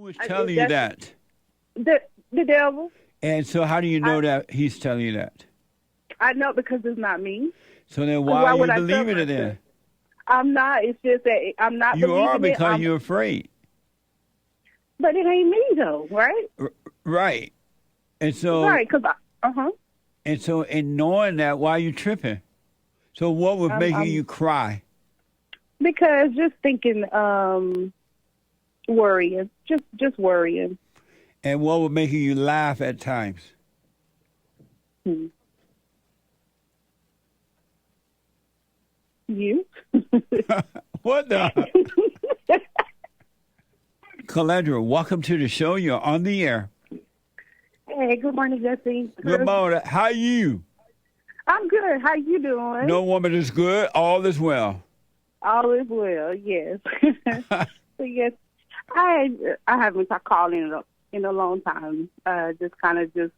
was telling you that? The devil. And so how do you know that he's telling you that? I know because it's not me. So then why are you believing it then? I'm not. It's just that I'm not You believing are because it. you're afraid. But it ain't me though, right? Right. And so right, because And so in knowing that, why are you tripping? So what was making you cry? Because just thinking, worrying, just worrying. And what was making you laugh at times? You? What the? Calandra, welcome to the show. You're on the air. Hey, good morning, Jesse. Good morning. How are you? I'm good. How you doing? No woman is good. All is well. All is well. Yes. So yes, I haven't called in a long time. Just kind of just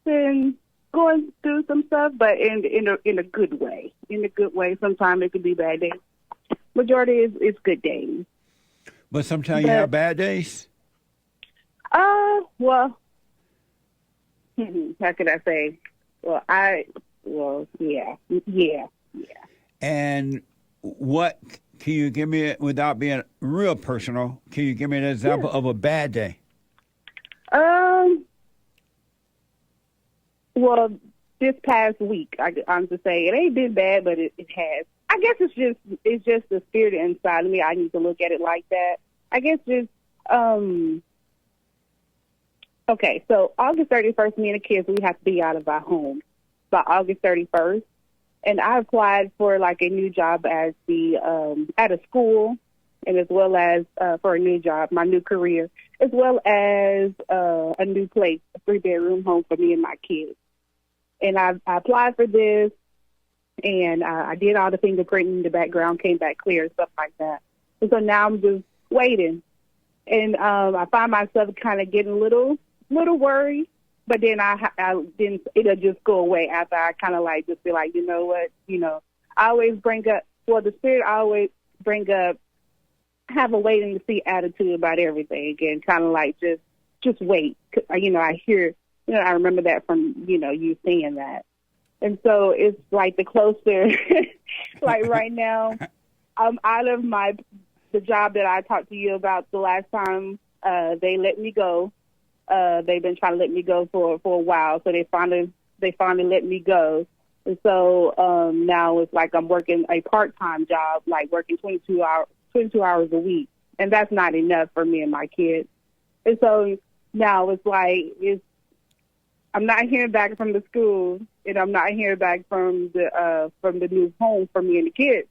been going through some stuff, but in a good way. In a good way. Sometimes it could be bad days. Majority is good days. But sometimes you have bad days. Well, how could I say? Yeah. And what can you give me, without being real personal, can you give me an example of a bad day? Well, this past week, I'm to say it ain't been bad, but it has. I guess it's just the spirit inside of me. I need to look at it like that. I guess just okay. So August 31st, me and the kids, we have to be out of our home by August 31st. And I applied for like a new job at a school, and as well as for a new job, my new career, as well as a new place, a 3-bedroom home for me and my kids. And I applied for this, and I did all the fingerprinting, the background came back clear and stuff like that. And so now I'm just waiting, and I find myself kind of getting a little worried. But then it'll just go away after I kind of like just be like, you know what, I always bring up, the spirit always bring up, have a waiting to see attitude about everything, and kind of like just wait. I hear, I remember that from, you saying that. And so it's like the closer, like right now, I'm out of the job that I talked to you about the last time they let me go. They've been trying to let me go for a while, so they finally let me go. And so now it's like I'm working a part-time job, like working 22 hours a week, and that's not enough for me and my kids. And so now it's like I'm not hearing back from the school, and I'm not hearing back from the new home for me and the kids.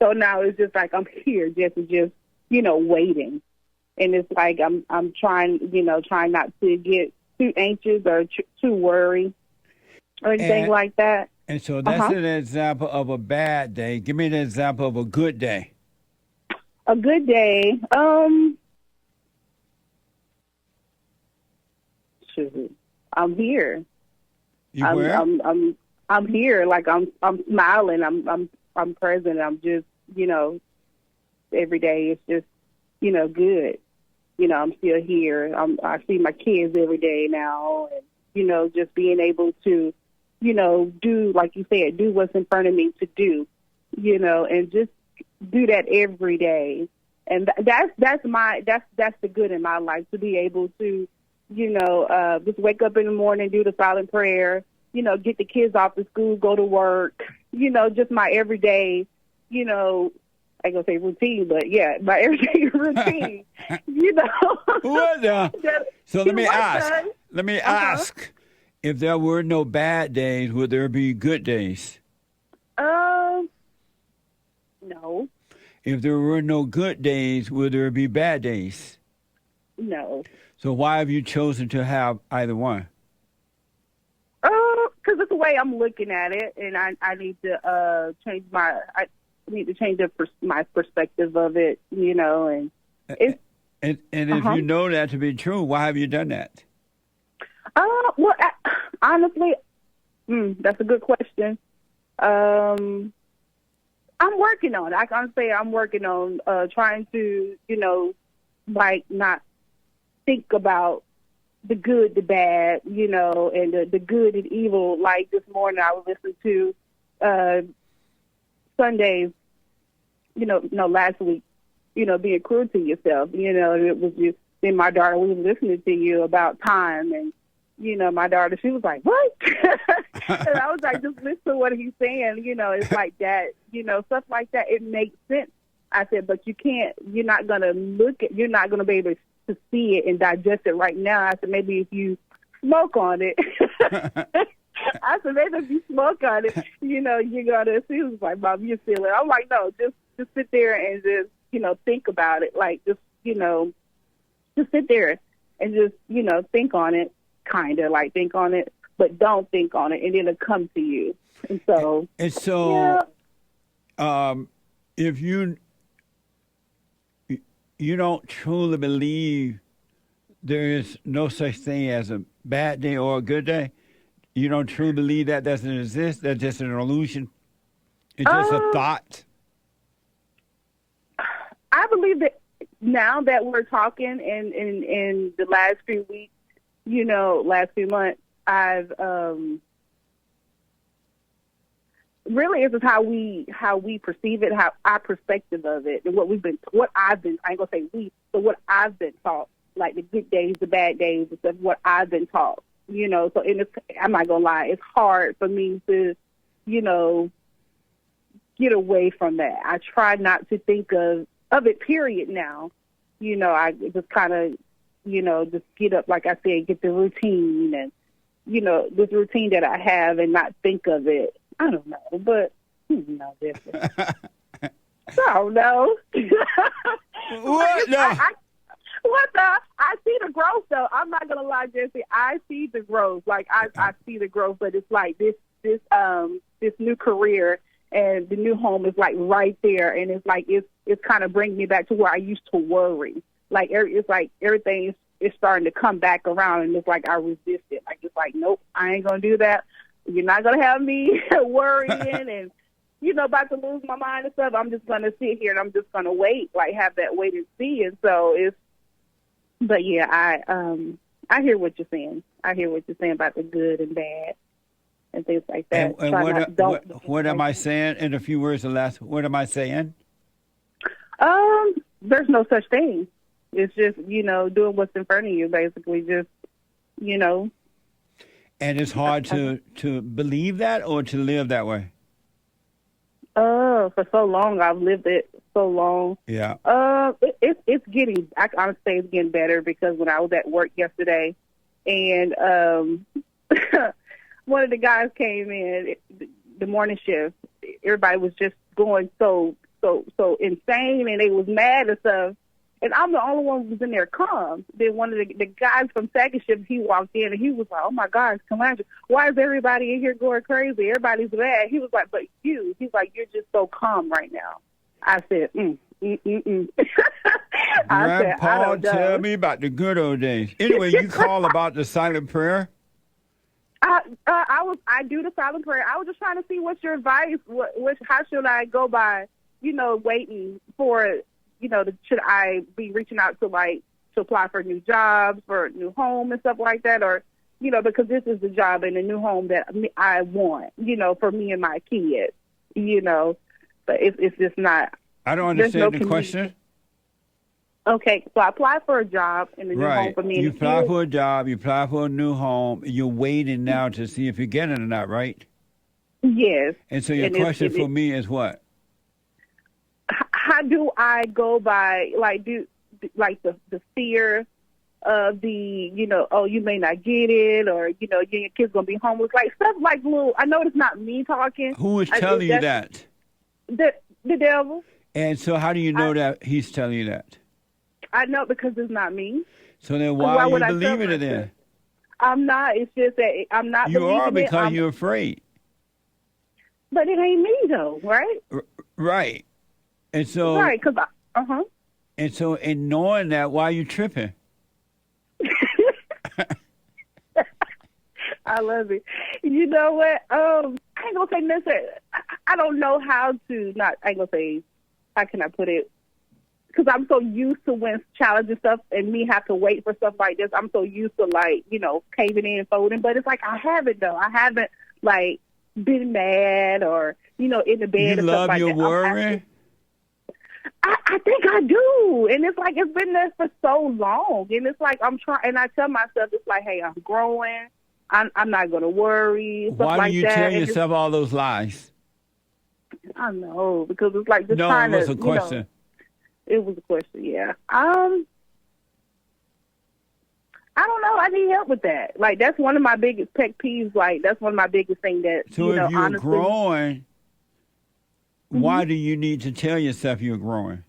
So now it's just like I'm here just waiting. And it's like I'm trying not to get too anxious or too worried or anything like that. And so that's an example of a bad day. Give me an example of a good day. A good day. I'm here. I'm here. Like I'm smiling. I'm present. I'm just every day it's just good. I'm still here. I see my kids every day now, and, just being able to, do, like you said, do what's in front of me to do, and just do that every day. And that's the good in my life, to be able to, just wake up in the morning, do the silent prayer, get the kids off to school, go to work, just my everyday, I ain't gonna say routine, but yeah, my everyday routine. What the? So let me ask. If there were no bad days, would there be good days? No. If there were no good days, would there be bad days? No. So why have you chosen to have either one? Because it's the way I'm looking at it, and I need to change my my perspective of it, and it's, and if you know that to be true, why have you done that? Well, honestly, that's a good question. I'm working on it. I can say I'm working on trying to, like not think about the good, the bad, you know, and the good and evil. Like this morning, I was listening to Sundays, you know, no, last week, you know, being cruel to yourself, you know, and it was you. Then my daughter was listening to you about time, and you know, my daughter, she was like, "What?" And I was like, "Just listen to what he's saying." You know, it's like that, you know, stuff like that. It makes sense. I said, but you can't. You're not gonna you're not gonna be able to see it and digest it right now. I said, maybe if you smoke on it. I said, maybe if you smoke on it, you know, you're gonna. She was like, "Mom, you're silly." I'm like, "No, just sit there and just, you know, think about it. Like, just, you know, just sit there and just, you know, think on it, kind of like think on it, but don't think on it, and then it'll come to you." And so, if you don't truly believe there is no such thing as a bad day or a good day, you don't truly believe that doesn't exist. That's just an illusion. It's just a thought. I believe that now that we're talking in the last few weeks, you know, last few months, I've really, this is how we perceive it, how our perspective of it, and what I've been, I ain't gonna say we, but what I've been taught, like the good days, the bad days, and stuff, what I've been taught, you know. So I'm not gonna lie, it's hard for me to, you know, get away from that. I try not to think of it, period, now. You know, I just kind of, you know, just get up, like I said, get the routine and, you know, this routine that I have and not think of it. I don't know, but you know, different. I don't know. What? No. I see the growth, though. I'm not gonna lie, Jesse. I see the growth. Like I see the growth, but it's like this new career and the new home is like right there, and it's like it's kind of bringing me back to where I used to worry. Like it's like everything is starting to come back around, and it's like I resist it. Like it's like, nope, I ain't gonna do that. You're not gonna have me worrying and, you know, about to lose my mind and stuff. I'm just gonna sit here and I'm just gonna wait, like have that wait and see. And so but yeah, I hear what you're saying. I hear what you're saying about the good and bad and things like that. And what am I saying in a few words? What am I saying? There's no such thing. It's just, you know, doing what's in front of you, basically. Just, you know. And it's hard to believe that or to live that way? For so long, I've lived it so long. Yeah. It's getting, I honestly say it's getting better, because when I was at work yesterday and one of the guys came in, the morning shift, everybody was just going so insane, and they was mad and stuff. And I'm the only one who was in there calm. Then one of the guys from second shift, he walked in, and he was like, "Oh, my gosh, Commander, why is everybody in here going crazy? Everybody's mad." He was like, "But he's like, you're just so calm right now." I said, Grandpa, tell me about the good old days. Anyway, you call about the silent prayer? I do the silent prayer. I was just trying to see what's your advice. How should I go by, you know, waiting for, you know, should I be reaching out to apply for new jobs, for a new home and stuff like that? Or, you know, because this is the job in the new home that I want, you know, for me and my kids, you know, but it's just not. I don't understand the question. Okay, so I applied for a job in the new home for me and you the apply kids. for a job, you apply for a new home, you're waiting now to see if you get it or not, right? Yes. And so your question for me is what? How do I go by, the fear of the, you know, oh, you may not get it, or, you know, your kid's going to be homeless, like stuff like little, I know it's not me talking. Who is telling you that? The devil. And so how do you know that he's telling you that? I know because it's not me. So then why are you believing it then? I'm not. It's just that I'm not believing it. You are because you're afraid. But it ain't me, though, right? Right. And so... Right, because And so in knowing that, why are you tripping? I love it. You know what? I ain't going to say necessarily. I don't know how to I ain't going to say, how can I put it? because I'm so used to when challenging stuff and me have to wait for stuff like this. I'm so used to like, caving in and folding. But it's like I haven't though. I haven't like been mad or in the bed You or love stuff like your that. worry? I think I do, and it's like it's been there for so long, and it's like I'm trying, and I tell myself it's like, hey, I'm growing. I'm not gonna worry. Stuff Why like do you that. tell And yourself all those lies? I know because it's like just No, trying it was to. a question. It was a question, yeah. I don't know. I need help with that. Like that's one of my biggest pet peeves. Like that's one of my biggest things that So if you're honestly, growing, why do you need to tell yourself you're growing?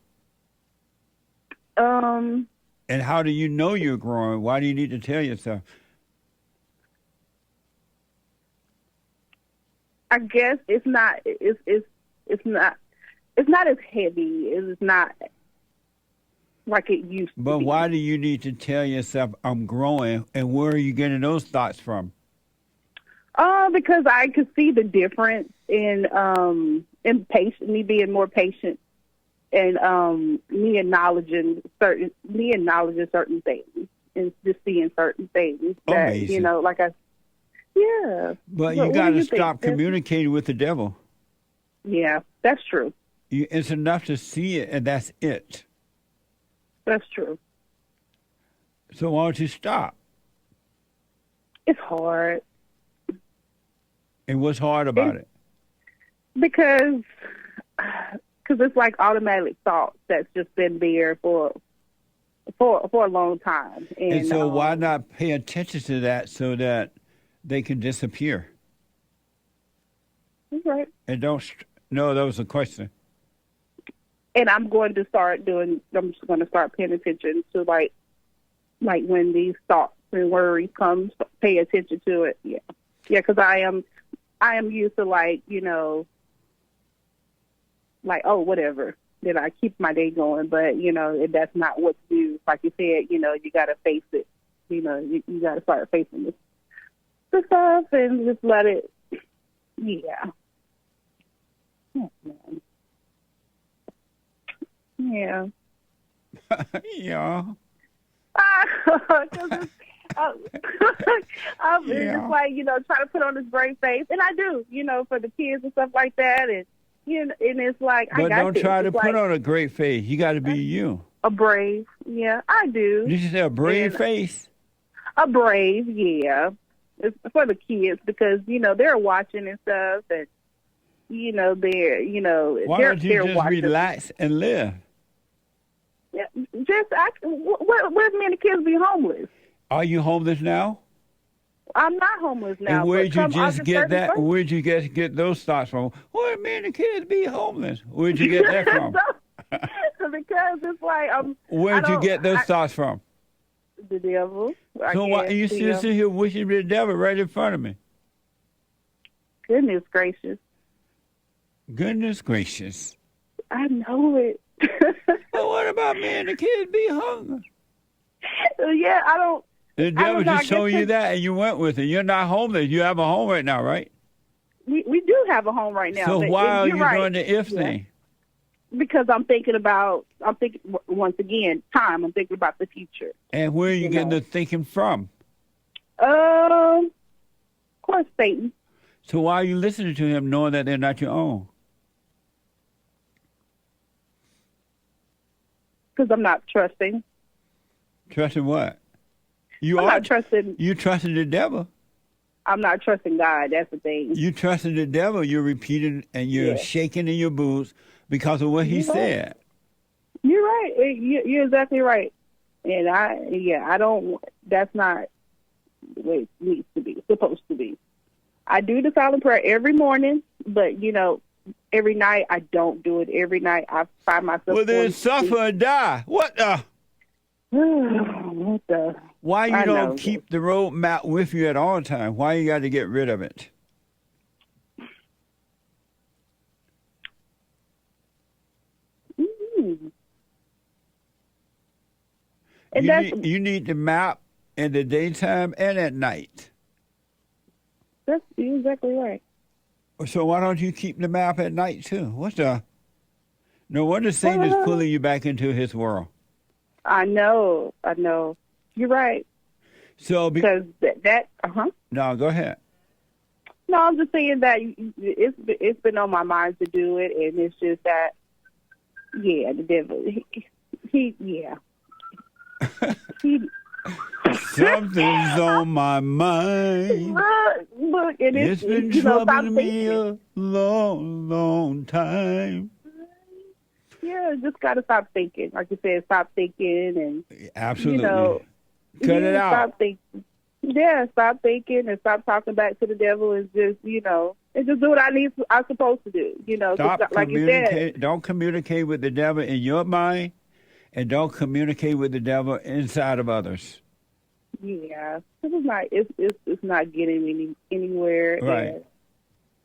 And how do you know you're growing? Why do you need to tell yourself? I guess it's not. It's not. It's not as heavy. It's not like it used to But be. why do you need to tell yourself I'm growing? And where are you getting those thoughts from? Because I could see the difference in me being more patient, and me acknowledging certain things, and just seeing certain things that Amazing. yeah. But What you got do to you think, stop Stephanie? communicating with the devil. Yeah, that's true. It's enough to see it, and that's it. That's true. So why don't you stop? It's hard And what's hard about it? because it's like automatic thoughts that's just been there for a long time. And so why not pay attention to that so that they can disappear? Right. And don't. No, that was a question. And I'm going to start I'm just going to start paying attention to like when these thoughts and worries come, pay attention to it. Yeah. Yeah. Cause I am used to like, oh, whatever. Then I keep my day going, but that's not what to do. Like you said, you got to face it. You got to start facing the stuff and just let it. Yeah. Oh, man. Yeah. Yeah. I'm Yeah. just like, trying to put on this brave face. And I do, for the kids and stuff like that. And, and it's like, But I got don't try to It's put like on a great face. You got to be you. a brave. Yeah, I do. Did you say a brave And face? A brave, yeah. It's for the kids because, they're watching and stuff. And, Why don't you just watching. relax and live? Yeah, where's me and the kids be homeless? Are you homeless now? I'm not homeless now. And where'd you come just August get that? 31st Where'd you get those thoughts from? Where me and the kids be homeless? Where'd you get that from? Because it's like Where'd you get those thoughts from? The devil. So why you still sit here wishing the devil right in front of me? Goodness gracious. Goodness gracious. I know it. But what about me and the kids be hungry? Yeah, I don't. The devil know, I just told guess you that and you went with it. You're not homeless. You have a home right now, right? We do have a home right now. So but why are you're you right. doing the if thing? Because I'm thinking once again, time. I'm thinking about the future. And where are you getting the thinking from? Of course, Satan. So why are you listening to him knowing that they're not your own? Because I'm not trusting. Trusting what? You not trusting. You trusting the devil. I'm not trusting God. That's the thing. You trusting the devil. You're repeating and you're shaking in your boots because of what he said. You're right. You're exactly right. And I don't. That's not the way it needs to be. Supposed to be. I do the silent prayer every morning, but every night I don't do it. Every night I find myself. Well, then suffer or die. What the? What the? Why you I don't know. keep the roadmap with you at all times? Why you got to get rid of it? Mm. And You need the map in the daytime and at night. you're exactly right. So why don't you keep the map at night too? What the? No wonder Satan is pulling you back into his world. I know. You're right. So, Because no, go ahead. No, I'm just saying that it's been on my mind to do it, and it's just that, yeah, the devil, he yeah. Something's on my mind. Look, and It's been troubling me a long, long time. Yeah, just gotta stop thinking. Like you said, stop thinking, and Absolutely, cut it out. Stop thinking. Yeah, stop thinking and stop talking back to the devil, and just and just do what I'm supposed to do. Stop like you said. Don't communicate with the devil in your mind, and don't communicate with the devil inside of others. Yeah, it's not getting anywhere. Right.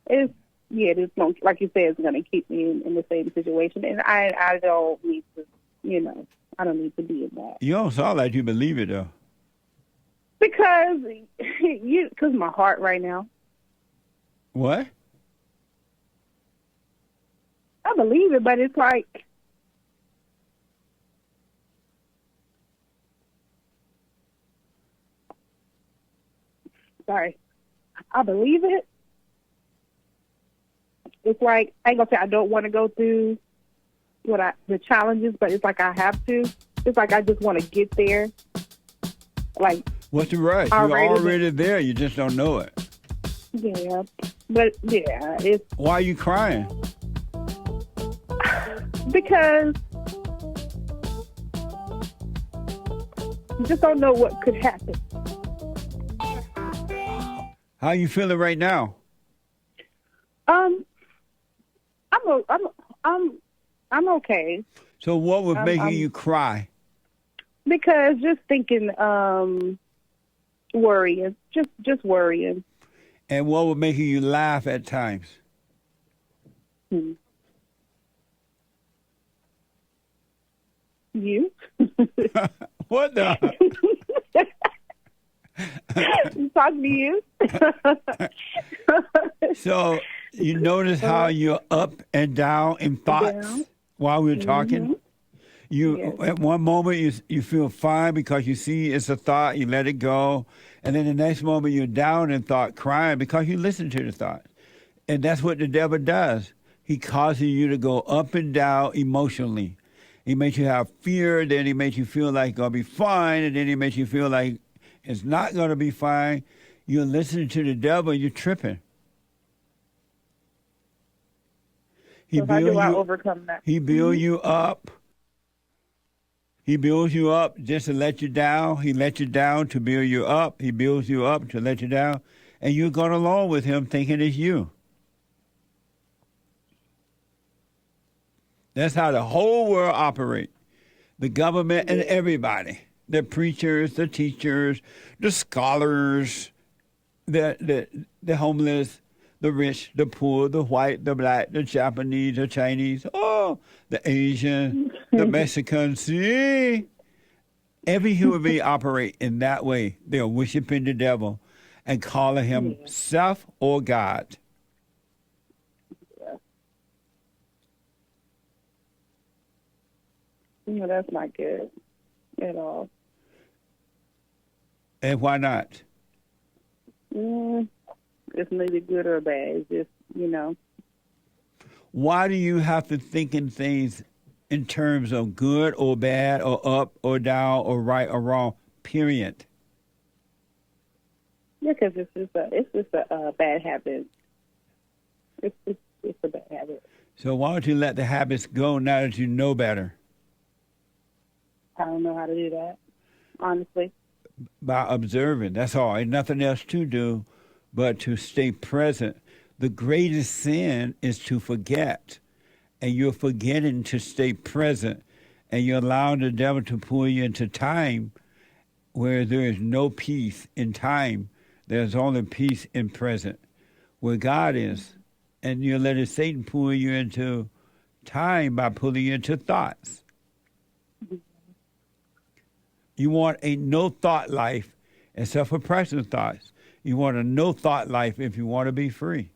And it's going, like you said, it's going to keep me in the same situation, and I don't need to, I don't need to be in that. You don't sound like you believe it though. Because my heart right now. What? I believe it, but it's like. Sorry. I believe it. It's like, I ain't gonna say I don't want to go through the challenges, but it's like I have to. It's like I just want to get there. Like, what's the rush? You're already there. You just don't know it. Yeah, but yeah, it's. Why are you crying? Because you just don't know what could happen. How you feeling right now? I'm okay. So what was making you cry? Because just thinking, worrying, just worrying. And what was making you laugh at times? You? What the? Talking to you. So you notice how you're up and down in thoughts while we're talking? At one moment you feel fine because you see it's a thought, you let it go, and then the next moment you're down in thought, crying because you listen to the thought. And that's what the devil does. He causes you to go up and down emotionally. He makes you have fear, then he makes you feel like it's going to be fine, and then he makes you feel like it's not going to be fine. You're listening to the devil, you're tripping. So how do I overcome that? He builds you up. He builds you up just to let you down. He lets you down to build you up. He builds you up to let you down. And you're going along with him thinking it's you. That's how the whole world operates. The government and everybody. The preachers, the teachers, the scholars, the homeless, the rich, the poor, the white, the black, the Japanese, the Chinese, the Asian, the Mexican. See? Every human being operate in that way. They're worshiping the devil and calling him self or God. No, that's not good at all. And why not? It's neither good or bad. It's just, Why do you have to think in things in terms of good or bad or up or down or right or wrong, period? Yeah, because it's just a bad habit. It's a bad habit. So why don't you let the habits go now that you know better? I don't know how to do that, honestly. By observing, that's all. Ain't nothing else to do but to stay present. The greatest sin is to forget. And you're forgetting to stay present. And you're allowing the devil to pull you into time where there is no peace in time. There's only peace in present, where God is. And you're letting Satan pull you into time by pulling you into thoughts. You want a no-thought life except for personal thoughts. You want a no-thought life if you want to be free.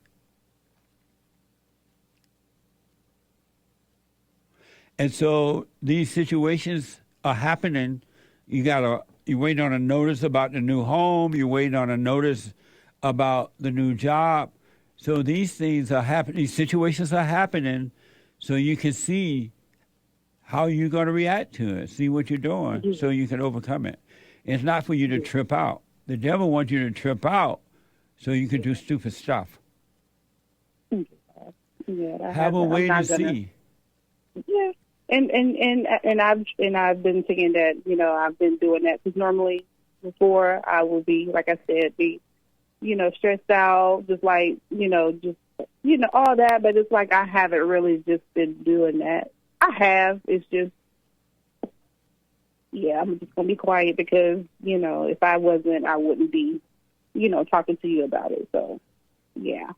And so these situations are happening. You wait on a notice about the new home. You wait on a notice about the new job. So these things are happening. These situations are happening, so you can see how you're going to react to it. See what you're doing, so you can overcome it. It's not for you to trip out. The devil wants you to trip out, so you can do stupid stuff. Yeah, Have a way to see. Yeah. And I've been thinking that, I've been doing that, because normally before I would be, like I said, stressed out, just like, all that, but it's like I haven't really just been doing that. I have. It's just, I'm just going to be quiet, because, if I wasn't, I wouldn't be, talking to you about it. So, yeah.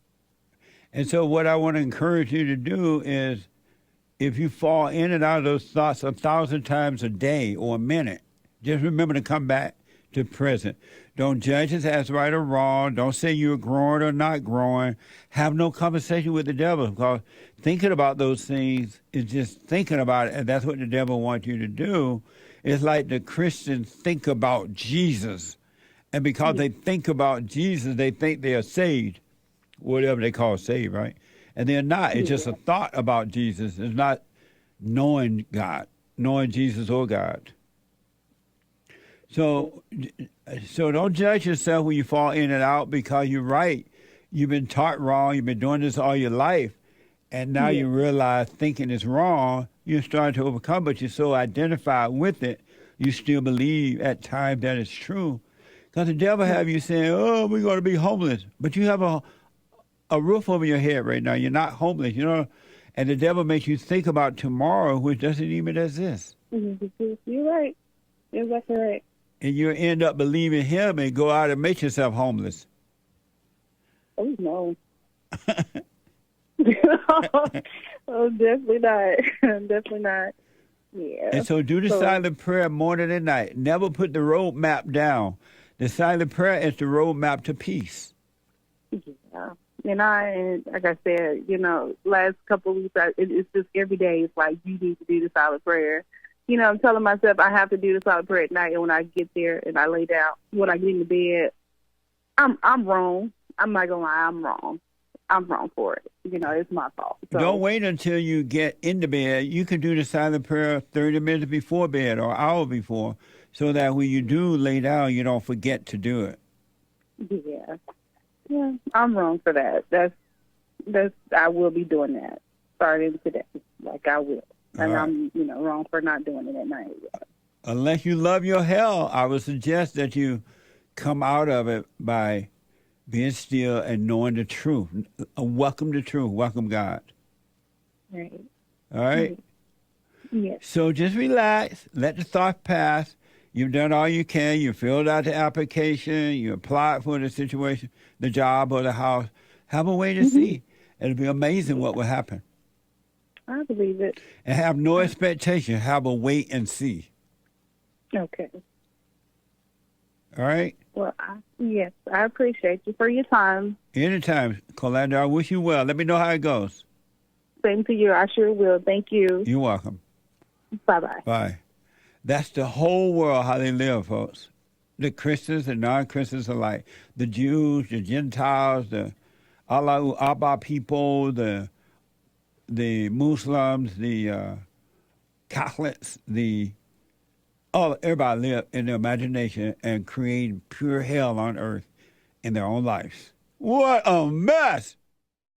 And so what I want to encourage you to do is, if you fall in and out of those thoughts 1,000 times a day or a minute, just remember to come back to present. Don't judge us as right or wrong. Don't say you're growing or not growing. Have no conversation with the devil, because thinking about those things is just thinking about it, and that's what the devil wants you to do. It's like the Christians think about Jesus, and because they think about Jesus, they think they are saved, whatever they call saved, right? And they're not. It's just a thought about Jesus. It's not knowing God, knowing Jesus or God. So don't judge yourself when you fall in and out, because you're right. You've been taught wrong. You've been doing this all your life. And now you realize thinking is wrong. You're starting to overcome, but you're so identified with it, you still believe at times that it's true. Because the devil have you saying, oh, we're going to be homeless. But you have a roof over your head right now. You're not homeless, and the devil makes you think about tomorrow, which doesn't even exist. You're right. You're exactly right. And you end up believing him and go out and make yourself homeless. Oh, no. Oh, definitely not. Definitely not. Yeah. And so do the silent prayer morning and night. Never put the roadmap down. The silent prayer is the roadmap to peace. Yeah. And like I said, last couple of weeks, it's just every day. It's like, you need to do the silent prayer. I'm telling myself I have to do the silent prayer at night, and when I get there and I lay down, when I get into bed, I'm wrong. I'm not gonna lie, I'm wrong. I'm wrong for it. It's my fault. So, don't wait until you get into bed. You can do the silent prayer 30 minutes before bed or an hour before, so that when you do lay down, you don't forget to do it. Yeah, I'm wrong for that. That's I will be doing that starting today. Like, I will. And I'm, wrong for not doing it at night. Unless you love your hell, I would suggest that you come out of it by being still and knowing the truth. Welcome the truth. Welcome God. Right. All right? Yes. So just relax. Let the thought pass. You've done all you can. You filled out the application. You applied for the situation, the job or the house. Have a way to see. It'll be amazing what will happen. I believe it. And have no expectation. Have a wait and see. Okay. All right? Well, yes, I appreciate you for your time. Anytime, Colanda. I wish you well. Let me know how it goes. Same to you. I sure will. Thank you. You're welcome. Bye-bye. Bye. That's the whole world, how they live, folks. The Christians and non-Christians alike. The Jews, the Gentiles, the Allah Abba people, the Muslims, the Catholics, everybody live in their imagination and create pure hell on earth in their own lives. What a mess!